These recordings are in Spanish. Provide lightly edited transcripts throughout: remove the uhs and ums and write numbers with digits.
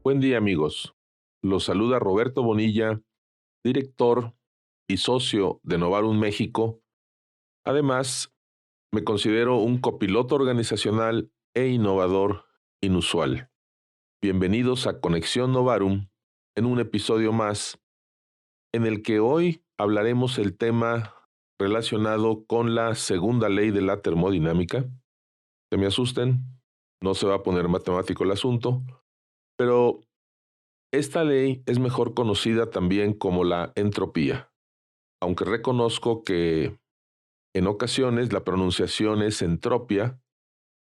Buen día, amigos. Los saluda Roberto Bonilla, director y socio de Novarum México. Además, me considero un copiloto organizacional e innovador inusual. Bienvenidos a Conexión Novarum en un episodio más en el que hoy hablaremos el tema relacionado con la segunda ley de la termodinámica. Que me asusten, no se va a poner matemático el asunto, pero esta ley es mejor conocida también como la entropía, aunque reconozco que en ocasiones la pronunciación es entropia.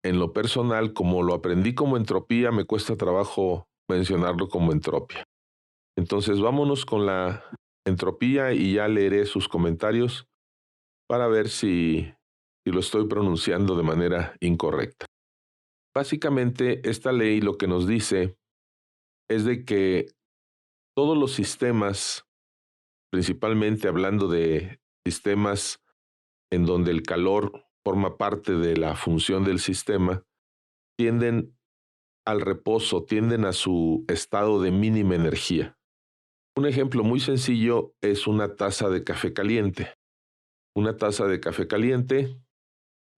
En lo personal, como lo aprendí como entropía, me cuesta trabajo mencionarlo como entropia. Entonces vámonos con la entropía y ya leeré sus comentarios para ver si lo estoy pronunciando de manera incorrecta. Básicamente, esta ley lo que nos dice es de que todos los sistemas, principalmente hablando de sistemas en donde el calor forma parte de la función del sistema, tienden al reposo, tienden a su estado de mínima energía. Un ejemplo muy sencillo es una taza de café caliente. Una taza de café caliente,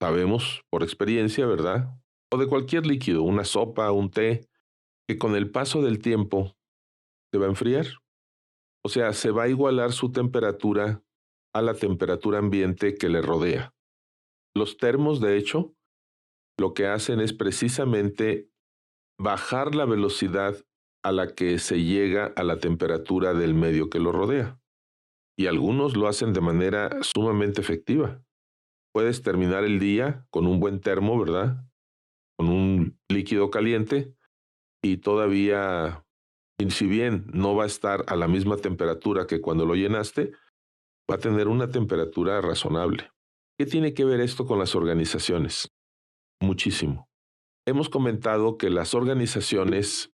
sabemos por experiencia, ¿verdad? O de cualquier líquido, una sopa, un té, que con el paso del tiempo se va a enfriar. O sea, se va a igualar su temperatura a la temperatura ambiente que le rodea. Los termos, de hecho, lo que hacen es precisamente bajar la velocidad a la que se llega a la temperatura del medio que lo rodea. Y algunos lo hacen de manera sumamente efectiva. Puedes terminar el día con un buen termo, ¿verdad? Con un líquido caliente y todavía, y si bien no va a estar a la misma temperatura que cuando lo llenaste, va a tener una temperatura razonable. ¿Qué tiene que ver esto con las organizaciones? Muchísimo. Hemos comentado que las organizaciones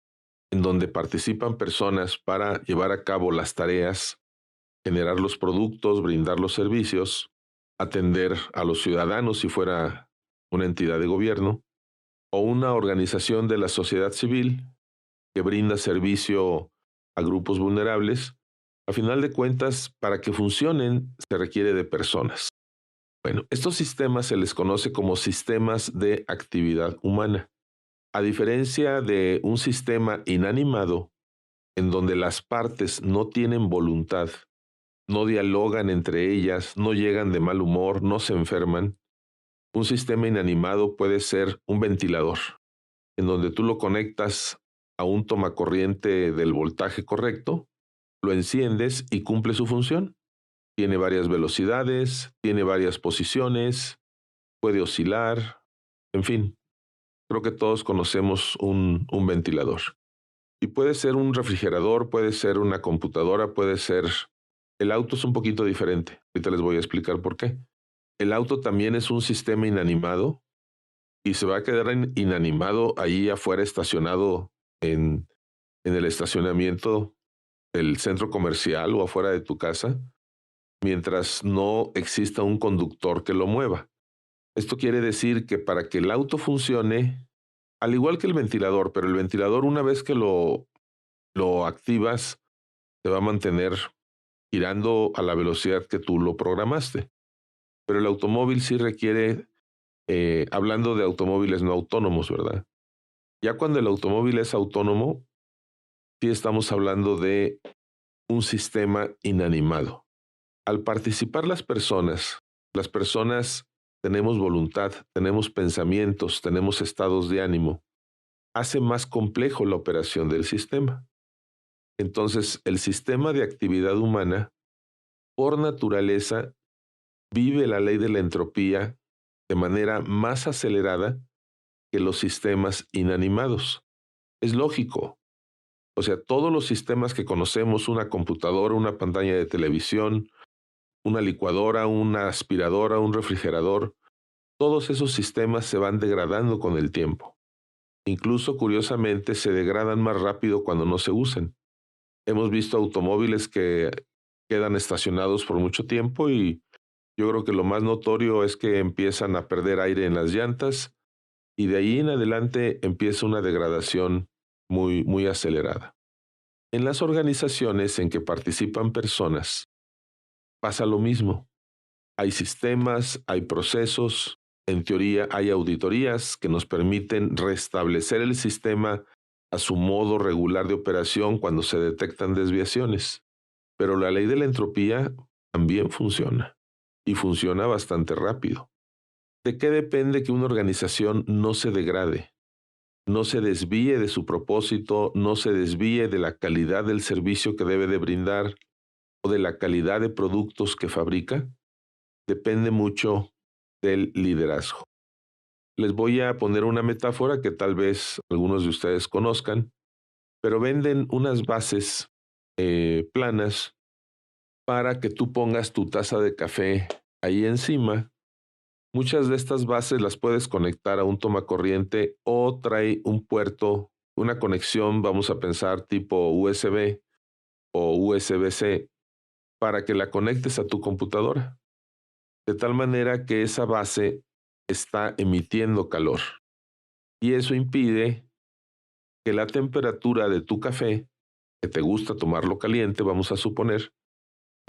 en donde participan personas para llevar a cabo las tareas, generar los productos, brindar los servicios, atender a los ciudadanos si fuera una entidad de gobierno, o una organización de la sociedad civil que brinda servicio a grupos vulnerables, a final de cuentas, para que funcionen se requiere de personas. Bueno, estos sistemas se les conoce como sistemas de actividad humana. A diferencia de un sistema inanimado, en donde las partes no tienen voluntad, no dialogan entre ellas, no llegan de mal humor, no se enferman, un sistema inanimado puede ser un ventilador, en donde tú lo conectas a un tomacorriente del voltaje correcto, lo enciendes y cumple su función. Tiene varias velocidades, tiene varias posiciones, puede oscilar, en fin, creo que todos conocemos un ventilador. Y puede ser un refrigerador, puede ser una computadora, puede ser... El auto es un poquito diferente. Ahorita les voy a explicar por qué. El auto también es un sistema inanimado y se va a quedar inanimado ahí afuera estacionado en, en el estacionamiento del centro comercial o afuera de tu casa, mientras no exista un conductor que lo mueva. Esto quiere decir que para que el auto funcione, al igual que el ventilador, pero el ventilador una vez que lo activas, se va a mantener girando a la velocidad que tú lo programaste. Pero el automóvil sí requiere, hablando de automóviles no autónomos, ¿verdad? Ya cuando el automóvil es autónomo, sí estamos hablando de un sistema inanimado. Al participar las personas tenemos voluntad, tenemos pensamientos, tenemos estados de ánimo. Hace más complejo la operación del sistema. Entonces, el sistema de actividad humana, por naturaleza, vive la ley de la entropía de manera más acelerada que los sistemas inanimados. Es lógico. O sea, todos los sistemas que conocemos, una computadora, una pantalla de televisión, una licuadora, una aspiradora, un refrigerador, todos esos sistemas se van degradando con el tiempo. Incluso, curiosamente, se degradan más rápido cuando no se usan. Hemos visto automóviles que quedan estacionados por mucho tiempo y yo creo que lo más notorio es que empiezan a perder aire en las llantas y de ahí en adelante empieza una degradación muy acelerada. En las organizaciones en que participan personas pasa lo mismo. Hay sistemas, hay procesos, en teoría hay auditorías que nos permiten restablecer el sistema a su modo regular de operación cuando se detectan desviaciones. Pero la ley de la entropía también funciona y funciona bastante rápido. ¿De qué depende que una organización no se degrade, no se desvíe de su propósito, no se desvíe de la calidad del servicio que debe de brindar o de la calidad de productos que fabrica? Depende mucho del liderazgo. Les voy a poner una metáfora que tal vez algunos de ustedes conozcan, pero venden unas bases planas para que tú pongas tu taza de café ahí encima. Muchas de estas bases las puedes conectar a un tomacorriente o trae un puerto, una conexión, vamos a pensar tipo USB o USB-C, para que la conectes a tu computadora. De tal manera que esa base está emitiendo calor. Y eso impide que la temperatura de tu café, que te gusta tomarlo caliente, vamos a suponer,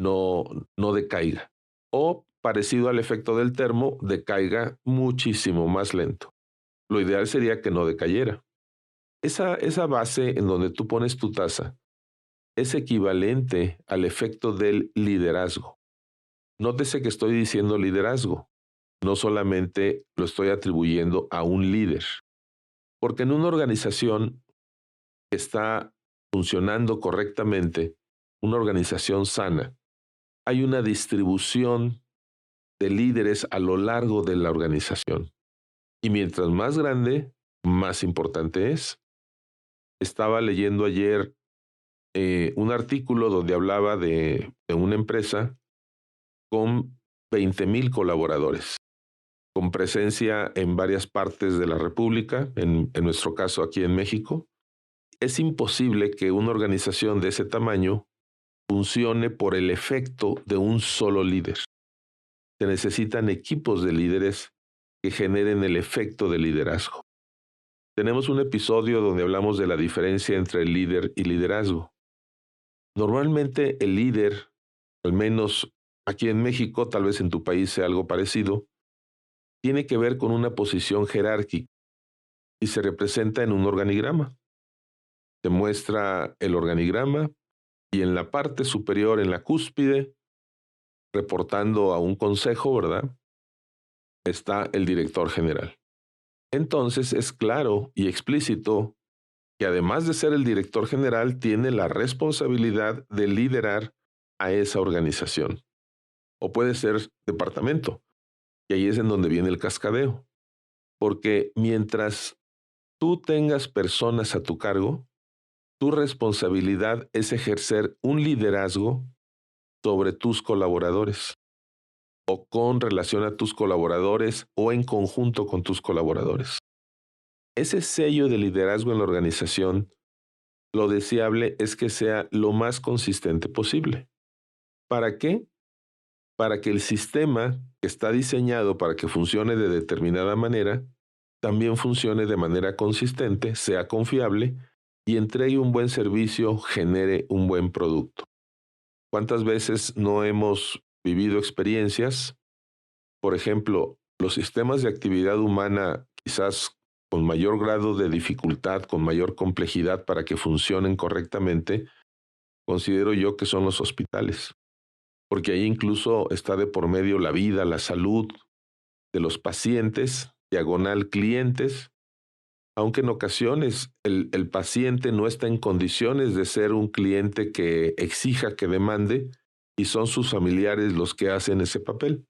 no, no decaiga. O parecido al efecto del termo, decaiga muchísimo más lento. Lo ideal sería que no decayera. Esa base en donde tú pones tu taza es equivalente al efecto del liderazgo. Nótese que estoy diciendo liderazgo. No solamente lo estoy atribuyendo a un líder. Porque en una organización que está funcionando correctamente, una organización sana, hay una distribución de líderes a lo largo de la organización. Y mientras más grande, más importante es. Estaba leyendo ayer un artículo donde hablaba de una empresa con 20,000 colaboradores, con presencia en varias partes de la República, en nuestro caso aquí en México. Es imposible que una organización de ese tamaño funcione por el efecto de un solo líder. Se necesitan equipos de líderes que generen el efecto de liderazgo. Tenemos un episodio donde hablamos de la diferencia entre el líder y liderazgo. Normalmente el líder, al menos aquí en México, tal vez en tu país sea algo parecido, tiene que ver con una posición jerárquica y se representa en un organigrama. Te muestra el organigrama y en la parte superior, en la cúspide, reportando a un consejo, ¿verdad? Está el director general. Entonces es claro y explícito que además de ser el director general, tiene la responsabilidad de liderar a esa organización. O puede ser departamento, y ahí es en donde viene el cascadeo. Porque mientras tú tengas personas a tu cargo, tu responsabilidad es ejercer un liderazgo sobre tus colaboradores o con relación a tus colaboradores o en conjunto con tus colaboradores. Ese sello de liderazgo en la organización, lo deseable es que sea lo más consistente posible. ¿Para qué? Para que el sistema que está diseñado para que funcione de determinada manera, también funcione de manera consistente, sea confiable y entregue un buen servicio, genere un buen producto. ¿Cuántas veces no hemos vivido experiencias? Por ejemplo, los sistemas de actividad humana quizás con mayor grado de dificultad, con mayor complejidad para que funcionen correctamente, considero yo que son los hospitales, porque ahí incluso está de por medio la vida, la salud de los pacientes, diagonal clientes, aunque en ocasiones el paciente no está en condiciones de ser un cliente que exija, que demande, y son sus familiares los que hacen ese papel.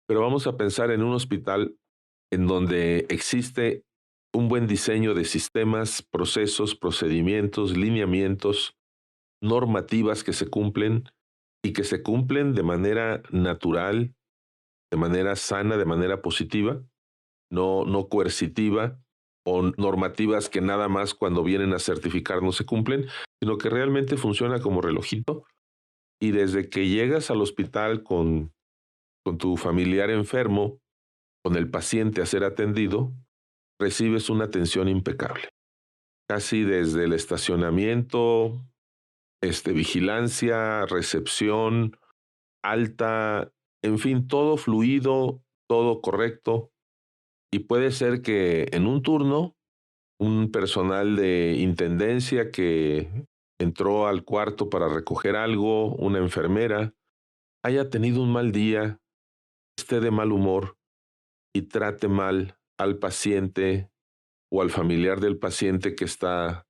Pero vamos a pensar en un hospital en donde existe un buen diseño de sistemas, procesos, procedimientos, lineamientos, normativas que se cumplen y que se cumplen de manera natural, de manera sana, de manera positiva, no coercitiva o normativas que nada más cuando vienen a certificar no se cumplen, sino que realmente funciona como relojito y desde que llegas al hospital con tu familiar enfermo, con el paciente a ser atendido, recibes una atención impecable. casi desde el estacionamiento, vigilancia, recepción, alta, en fin, todo fluido, todo correcto. Y puede ser que en un turno, un personal de intendencia que entró al cuarto para recoger algo, una enfermera, haya tenido un mal día, esté de mal humor y trate mal al paciente o al familiar del paciente que está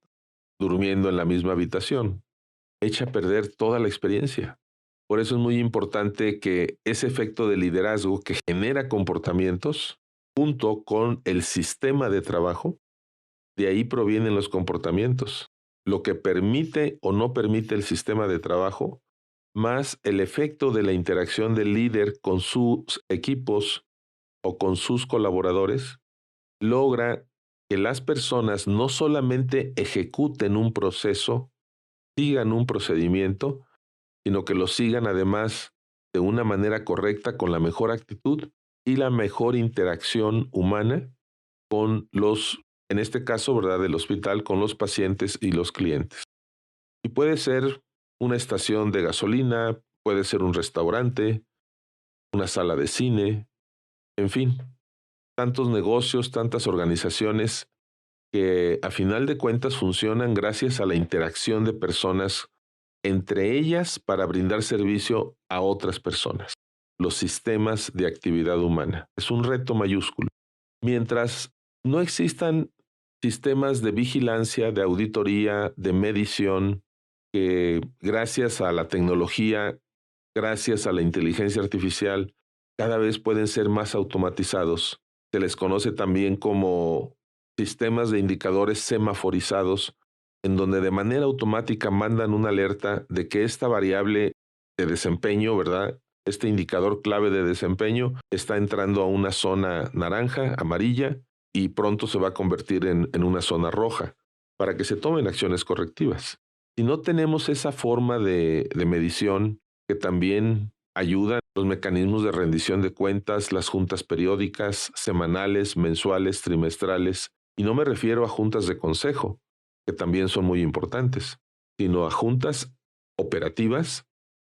durmiendo en la misma habitación. Echa a perder toda la experiencia. Por eso es muy importante que ese efecto de liderazgo que genera comportamientos, junto con el sistema de trabajo, de ahí provienen los comportamientos. Lo que permite o no permite el sistema de trabajo, más el efecto de la interacción del líder con sus equipos o con sus colaboradores, logra que las personas no solamente ejecuten un proceso, sigan un procedimiento, sino que lo sigan además de una manera correcta, con la mejor actitud y la mejor interacción humana con los, en este caso, ¿verdad?, del hospital, con los pacientes y los clientes. Y puede ser una estación de gasolina, puede ser un restaurante, una sala de cine, en fin, tantos negocios, tantas organizaciones que a final de cuentas funcionan gracias a la interacción de personas entre ellas para brindar servicio a otras personas. Los sistemas de actividad humana. Es un reto mayúsculo. Mientras no existan sistemas de vigilancia, de auditoría, de medición, que gracias a la tecnología, gracias a la inteligencia artificial, cada vez pueden ser más automatizados. Se les conoce también como sistemas de indicadores semaforizados, en donde de manera automática mandan una alerta de que esta variable de desempeño, ¿verdad? Este indicador clave de desempeño está entrando a una zona naranja, amarilla, y pronto se va a convertir en una zona roja, para que se tomen acciones correctivas. Si no tenemos esa forma de medición, que también ayudan los mecanismos de rendición de cuentas, las juntas periódicas, semanales, mensuales, trimestrales, y no me refiero a juntas de consejo, que también son muy importantes, sino a juntas operativas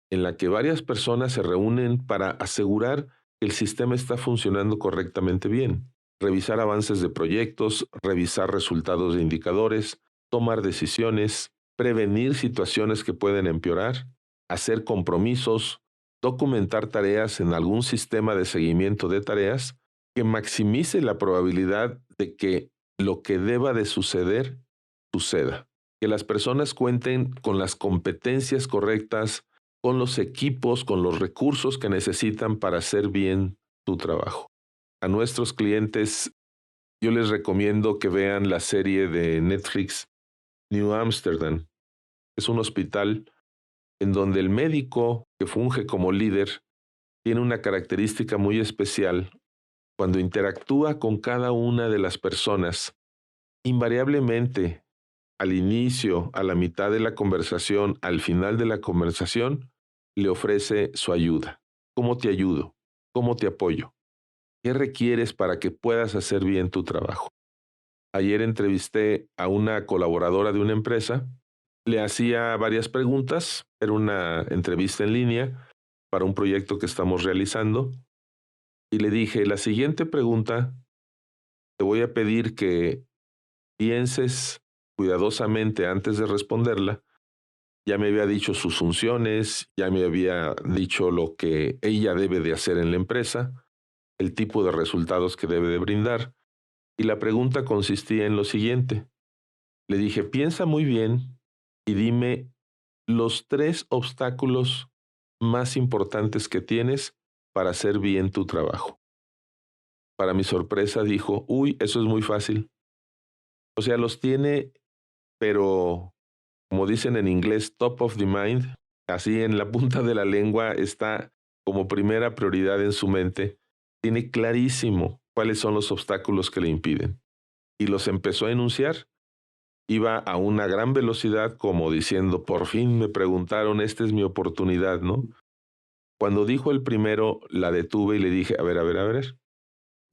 en la que varias personas se reúnen para asegurar que el sistema está funcionando correctamente bien, revisar avances de proyectos, revisar resultados de indicadores, tomar decisiones, prevenir situaciones que pueden empeorar, hacer compromisos, documentar tareas en algún sistema de seguimiento de tareas que maximice la probabilidad de que lo que deba de suceder suceda. Que las personas cuenten con las competencias correctas, con los equipos, con los recursos que necesitan para hacer bien su trabajo. A nuestros clientes, yo les recomiendo que vean la serie de Netflix New Amsterdam. Es un hospital en donde el médico que funge como líder tiene una característica muy especial. Cuando interactúa con cada una de las personas, invariablemente al inicio, a la mitad de la conversación, al final de la conversación, le ofrece su ayuda. ¿Cómo te ayudo? ¿Cómo te apoyo? ¿Qué requieres para que puedas hacer bien tu trabajo? Ayer entrevisté a una colaboradora de una empresa, le hacía varias preguntas, era una entrevista en línea para un proyecto que estamos realizando, y le dije, la siguiente pregunta, te voy a pedir que pienses cuidadosamente antes de responderla. Ya me había dicho sus funciones, ya me había dicho lo que ella debe de hacer en la empresa, el tipo de resultados que debe de brindar. Y la pregunta consistía en lo siguiente. Le dije, piensa muy bien y dime los 3 obstáculos más importantes que tienes para hacer bien tu trabajo. Para mi sorpresa dijo, uy, eso es muy fácil. O sea, los tiene, pero como dicen en inglés, top of the mind, así en la punta de la lengua está como primera prioridad en su mente. Tiene clarísimo cuáles son los obstáculos que le impiden. Y los empezó a enunciar. Iba a una gran velocidad como diciendo, por fin me preguntaron, esta es mi oportunidad, ¿no? Cuando dijo el primero, la detuve y le dije, a ver,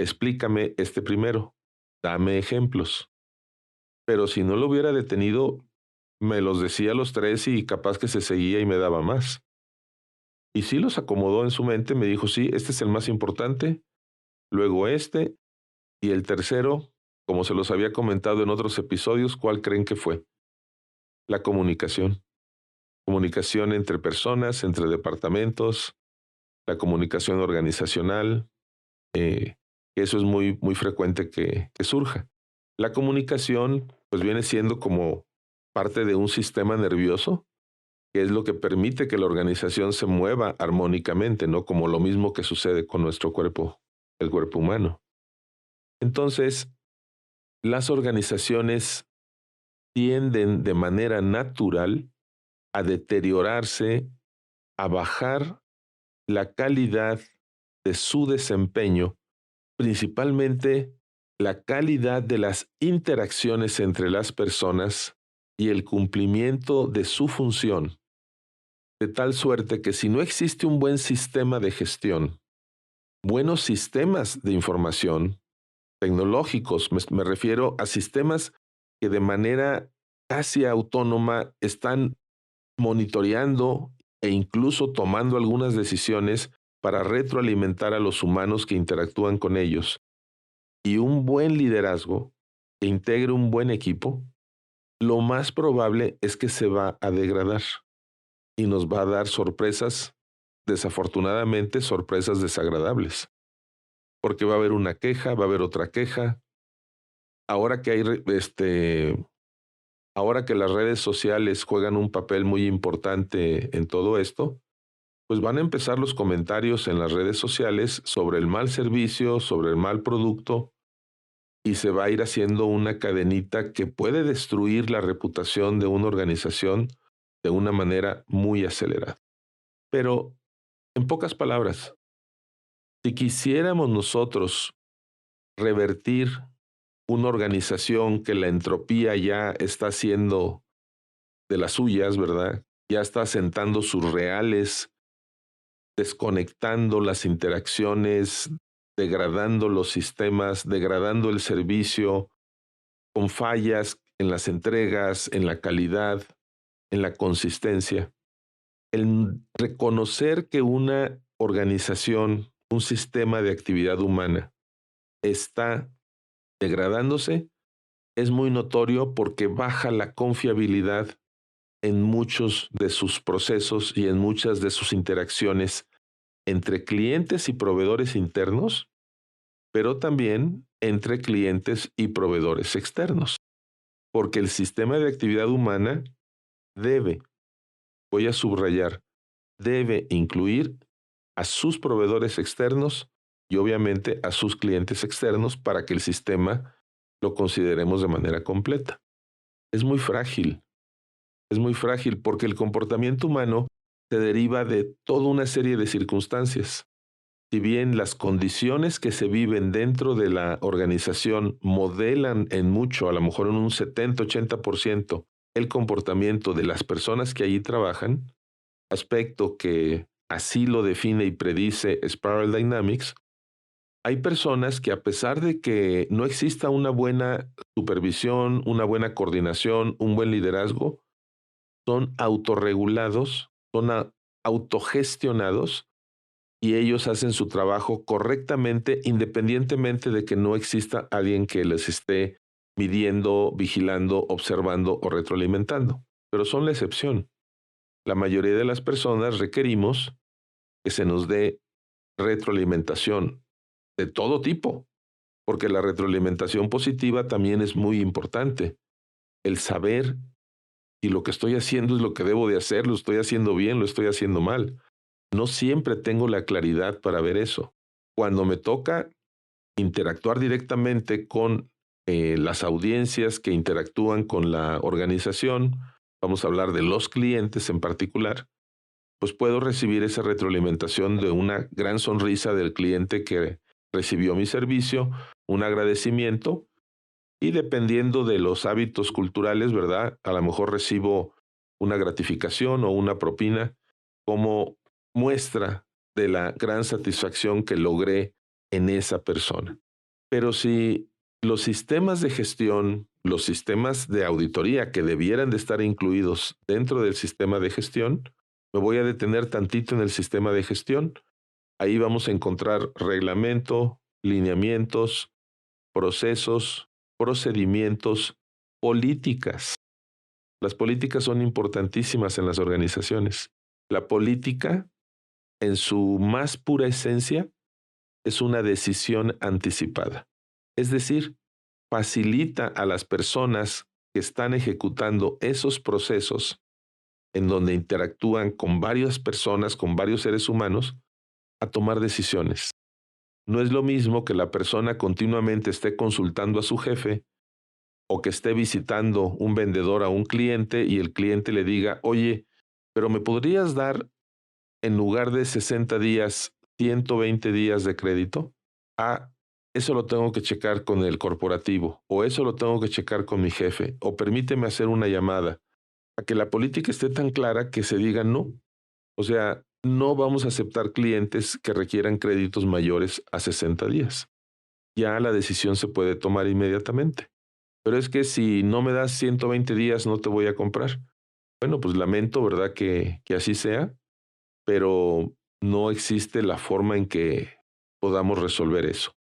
explícame este primero, dame ejemplos. pero si no lo hubiera detenido, me los decía los tres y capaz que se seguía y me daba más. Y sí los acomodó en su mente, me dijo, sí, este es el más importante, luego este, y el tercero, como se los había comentado en otros episodios, ¿cuál creen que fue? La comunicación. Comunicación entre personas, entre departamentos, la comunicación organizacional, eso es muy, muy frecuente que surja. La comunicación, pues viene siendo como parte de un sistema nervioso, que es lo que permite que la organización se mueva armónicamente, ¿no? Como lo mismo que sucede con nuestro cuerpo, el cuerpo humano. Entonces, las organizaciones tienden de manera natural a deteriorarse, a bajar la calidad de su desempeño, principalmente la calidad de las interacciones entre las personas y el cumplimiento de su función, de tal suerte que si no existe un buen sistema de gestión, buenos sistemas de información tecnológicos, me refiero a sistemas que de manera casi autónoma están monitoreando e incluso tomando algunas decisiones para retroalimentar a los humanos que interactúan con ellos. Y un buen liderazgo que integre un buen equipo, lo más probable es que se va a degradar y nos va a dar sorpresas, desafortunadamente sorpresas desagradables, porque va a haber una queja, va a haber otra queja. Ahora que hay, ahora que las redes sociales juegan un papel muy importante en todo esto, pues van a empezar los comentarios en las redes sociales sobre el mal servicio, sobre el mal producto, y se va a ir haciendo una cadenita que puede destruir la reputación de una organización de una manera muy acelerada. Pero, en pocas palabras, si quisiéramos nosotros revertir una organización que la entropía ya está haciendo de las suyas, ¿verdad? Ya está asentando sus reales, desconectando las interacciones, degradando los sistemas, degradando el servicio, con fallas en las entregas, en la calidad, en la consistencia. El reconocer que una organización, un sistema de actividad humana está degradándose es muy notorio porque baja la confiabilidad en muchos de sus procesos y en muchas de sus interacciones entre clientes y proveedores internos, pero también entre clientes y proveedores externos, porque el sistema de actividad humana debe, voy a subrayar, debe incluir a sus proveedores externos y obviamente a sus clientes externos para que el sistema lo consideremos de manera completa. Es muy frágil porque el comportamiento humano se deriva de toda una serie de circunstancias. Si bien las condiciones que se viven dentro de la organización modelan en mucho, a lo mejor en un 70-80%, el comportamiento de las personas que allí trabajan, aspecto que así lo define y predice Spiral Dynamics, hay personas que a pesar de que no exista una buena supervisión, una buena coordinación, un buen liderazgo, son autorregulados, son autogestionados y ellos hacen su trabajo correctamente independientemente de que no exista alguien que les esté midiendo, vigilando, observando o retroalimentando. Pero son la excepción. La mayoría de las personas requerimos que se nos dé retroalimentación de todo tipo, porque la retroalimentación positiva también es muy importante. El saber si lo que estoy haciendo es lo que debo de hacer, lo estoy haciendo bien, lo estoy haciendo mal. No siempre tengo la claridad para ver eso. Cuando me toca interactuar directamente con las audiencias que interactúan con la organización, vamos a hablar de los clientes en particular, pues puedo recibir esa retroalimentación de una gran sonrisa del cliente que recibió mi servicio, un agradecimiento y dependiendo de los hábitos culturales, ¿verdad? A lo mejor recibo una gratificación o una propina como muestra de la gran satisfacción que logré en esa persona. Pero si Los sistemas de gestión, los sistemas de auditoría que debieran de estar incluidos dentro del sistema de gestión, me voy a detener tantito en el sistema de gestión. Ahí vamos a encontrar reglamento, lineamientos, procesos, procedimientos, políticas. Las políticas son importantísimas en las organizaciones. La política, en su más pura esencia, es una decisión anticipada. Es decir, facilita a las personas que están ejecutando esos procesos en donde interactúan con varias personas, con varios seres humanos, a tomar decisiones. No es lo mismo que la persona continuamente esté consultando a su jefe o que esté visitando un vendedor a un cliente y el cliente le diga, oye, pero ¿me podrías dar en lugar de 60 días, 120 días de crédito? Ah, eso lo tengo que checar con el corporativo, o eso lo tengo que checar con mi jefe, o permíteme hacer una llamada, a que la política esté tan clara que se diga no. O sea, no vamos a aceptar clientes que requieran créditos mayores a 60 días. Ya la decisión se puede tomar inmediatamente. Pero es que si no me das 120 días, no te voy a comprar. Bueno, pues lamento, ¿verdad? Que así sea, pero no existe la forma en que podamos resolver eso.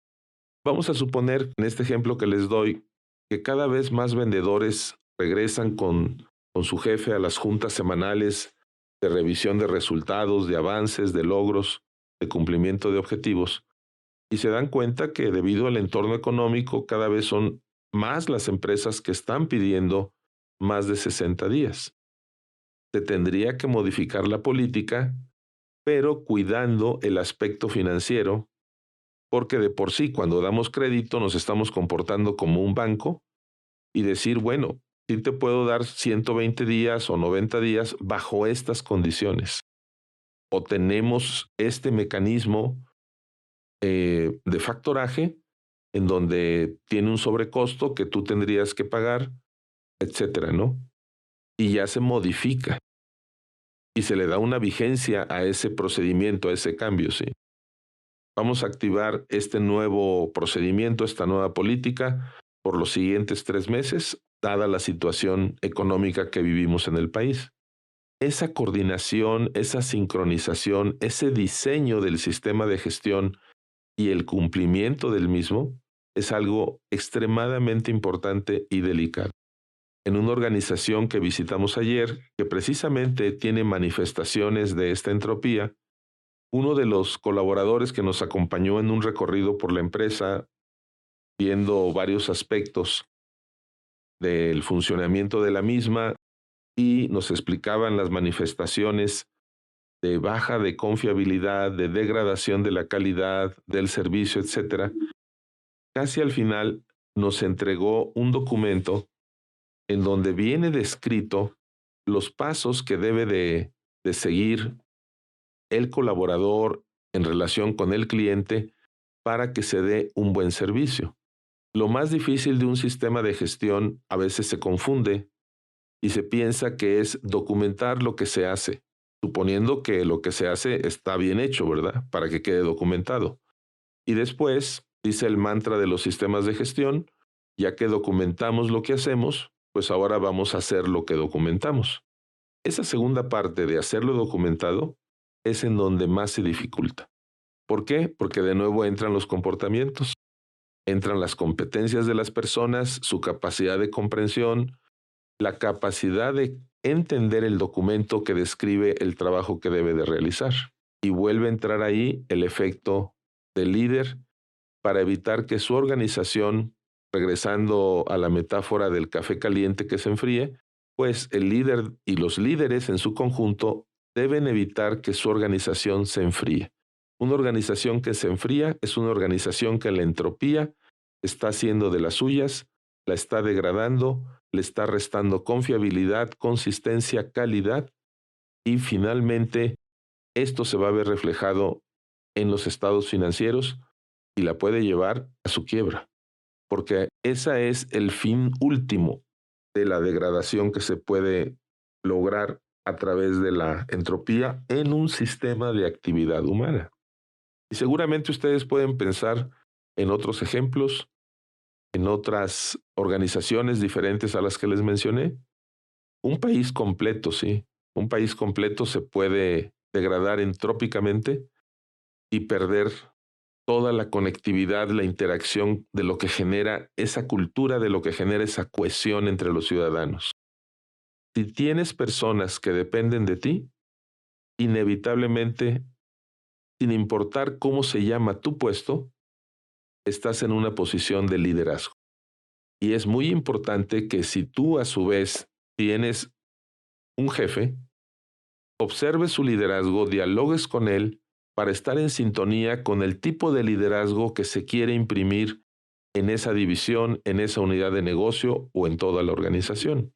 Vamos a suponer, en este ejemplo que les doy, que cada vez más vendedores regresan con su jefe a las juntas semanales de revisión de resultados, de avances, de logros, de cumplimiento de objetivos, y se dan cuenta que debido al entorno económico cada vez son más las empresas que están pidiendo más de 60 días. Se tendría que modificar la política, pero cuidando el aspecto financiero, porque de por sí cuando damos crédito nos estamos comportando como un banco y decir, bueno, sí te puedo dar 120 días o 90 días bajo estas condiciones. O tenemos este mecanismo de factoraje en donde tiene un sobrecosto que tú tendrías que pagar, etcétera, ¿no? Y ya se modifica y se le da una vigencia a ese procedimiento, a ese cambio, ¿sí? Vamos a activar este nuevo procedimiento, esta nueva política por los siguientes 3 meses, dada la situación económica que vivimos en el país. Esa coordinación, esa sincronización, ese diseño del sistema de gestión y el cumplimiento del mismo es algo extremadamente importante y delicado. En una organización que visitamos ayer, que precisamente tiene manifestaciones de esta entropía, uno de los colaboradores que nos acompañó en un recorrido por la empresa, viendo varios aspectos del funcionamiento de la misma y nos explicaban las manifestaciones de baja de confiabilidad, de degradación de la calidad del servicio, etcétera. Casi al final nos entregó un documento en donde viene descrito los pasos que debe de seguir el colaborador en relación con el cliente para que se dé un buen servicio. Lo más difícil de un sistema de gestión a veces se confunde y se piensa que es documentar lo que se hace, suponiendo que lo que se hace está bien hecho, ¿verdad? Para que quede documentado. Y después, dice el mantra de los sistemas de gestión, ya que documentamos lo que hacemos, pues ahora vamos a hacer lo que documentamos. Esa segunda parte de hacerlo documentado es en donde más se dificulta. ¿Por qué? Porque de nuevo entran los comportamientos, entran las competencias de las personas, su capacidad de comprensión, la capacidad de entender el documento que describe el trabajo que debe de realizar. Y vuelve a entrar ahí el efecto del líder para evitar que su organización, regresando a la metáfora del café caliente que se enfríe, pues el líder y los líderes en su conjunto deben evitar que su organización se enfríe. Una organización que se enfría es una organización que la entropía está haciendo de las suyas, la está degradando, le está restando confiabilidad, consistencia, calidad y finalmente esto se va a ver reflejado en los estados financieros y la puede llevar a su quiebra, porque ese es el fin último de la degradación que se puede lograr a través de la entropía en un sistema de actividad humana. Y seguramente ustedes pueden pensar en otros ejemplos en otras organizaciones diferentes a las que les mencioné. Un país completo, sí. Un país completo se puede degradar entrópicamente y perder toda la conectividad, la interacción de lo que genera esa cultura, de lo que genera esa cohesión entre los ciudadanos. Si tienes personas que dependen de ti, inevitablemente, sin importar cómo se llama tu puesto, estás en una posición de liderazgo. Y es muy importante que si tú a su vez tienes un jefe, observes su liderazgo, dialogues con él para estar en sintonía con el tipo de liderazgo que se quiere imprimir en esa división, en esa unidad de negocio o en toda la organización.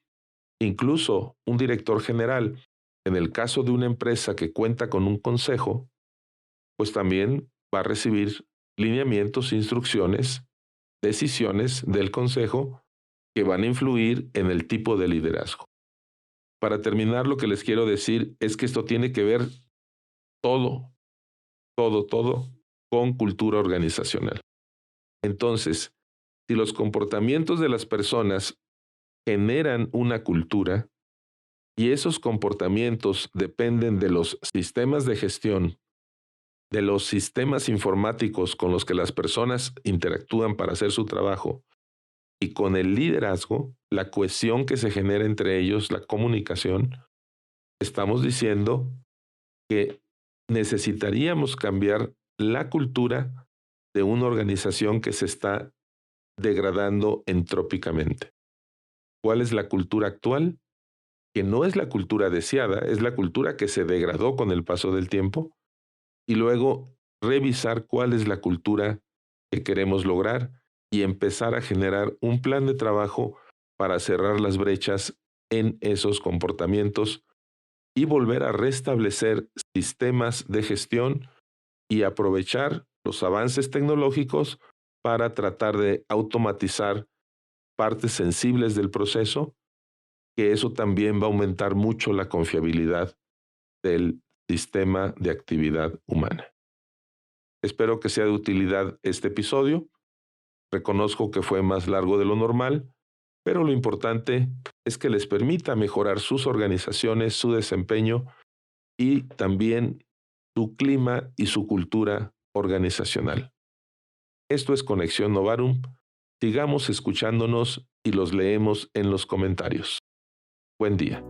Incluso un director general, en el caso de una empresa que cuenta con un consejo, pues también va a recibir lineamientos, instrucciones, decisiones del consejo que van a influir en el tipo de liderazgo. Para terminar, lo que les quiero decir es que esto tiene que ver todo, todo con cultura organizacional. Entonces, si los comportamientos de las personas generan una cultura y esos comportamientos dependen de los sistemas de gestión, de los sistemas informáticos con los que las personas interactúan para hacer su trabajo y con el liderazgo, la cohesión que se genera entre ellos, la comunicación, estamos diciendo que necesitaríamos cambiar la cultura de una organización que se está degradando entrópicamente. ¿Cuál es la cultura actual? Que no es la cultura deseada, es la cultura que se degradó con el paso del tiempo, y luego revisar cuál es la cultura que queremos lograr y empezar a generar un plan de trabajo para cerrar las brechas en esos comportamientos y volver a restablecer sistemas de gestión y aprovechar los avances tecnológicos para tratar de automatizar partes sensibles del proceso, que eso también va a aumentar mucho la confiabilidad del sistema de actividad humana. Espero que sea de utilidad este episodio. Reconozco que fue más largo de lo normal, pero lo importante es que les permita mejorar sus organizaciones, su desempeño y también su clima y su cultura organizacional. Esto es Conexión Novarum. Sigamos escuchándonos y los leemos en los comentarios. Buen día.